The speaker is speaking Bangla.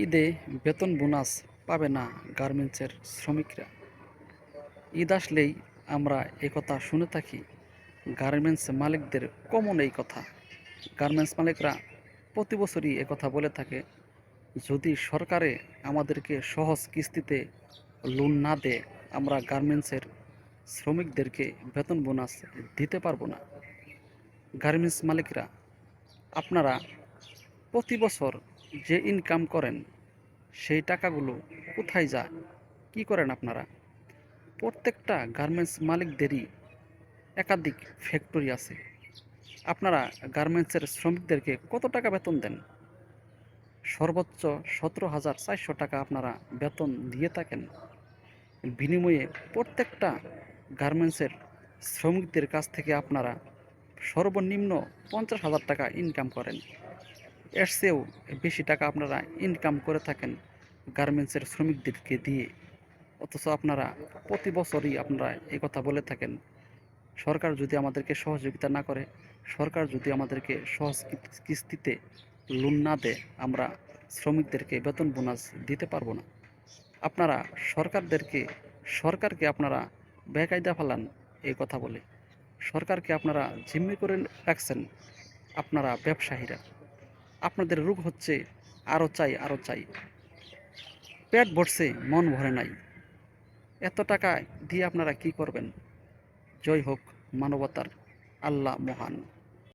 ঈদে বেতন বোনাস পাবে না গার্মেন্টসের শ্রমিকরা। ঈদ আসলেই আমরা একথা শুনে থাকি, গার্মেন্টস মালিকদের কমন এই কথা। গার্মেন্টস মালিকরা প্রতি বছরই একথা বলে থাকে, যদি সরকারে আমাদেরকে সহজ কিস্তিতে লোন না দেয়, আমরা গার্মেন্টসের শ্রমিকদেরকে বেতন বোনাস দিতে পারবো না। গার্মেন্টস মালিকরা, আপনারা প্রতি বছর যে ইনকাম করেন সেই টাকাগুলো কোথায় যায়, কি করেন আপনারা? প্রত্যেকটা গার্মেন্টস মালিকদেরই একাধিক ফ্যাক্টরি আছে। আপনারা গার্মেন্টসের শ্রমিকদেরকে কত টাকা বেতন দেন? সর্বোচ্চ 17,400 টাকা আপনারা বেতন দিয়ে থাকেন। বিনিময়ে প্রত্যেকটা গার্মেন্টসের শ্রমিকদের কাছ থেকে আপনারা সর্বনিম্ন 50,000 টাকা ইনকাম করেন। এর চেয়েও বেশি টাকা আপনারা ইনকাম করে থাকেন গার্মেন্টসের শ্রমিকদেরকে দিয়ে। অথচ আপনারা প্রতি বছরই আপনারা এই কথা বলে থাকেন, সরকার যদি আমাদেরকে সহযোগিতা না করে, সরকার যদি আমাদেরকে সহজ কিস্তিতে লোন না দেয়, আমরা শ্রমিকদেরকে বেতন বোনাস দিতে পারবো না। আপনারা সরকারকে আপনারা বেকায়দা ফেলান এই কথা বলে। সরকারকে আপনারা জিম্মি করে রাখছেন আপনারা ব্যবসায়ীরা। আপনাদের রোগ হচ্ছে আরও চাই, আরও চাই। পেট ভরছে, মন ভরে নাই। এত টাকা দিয়ে আপনারা কি করবেন? জয় হোক মানবতার, আল্লাহ মহান।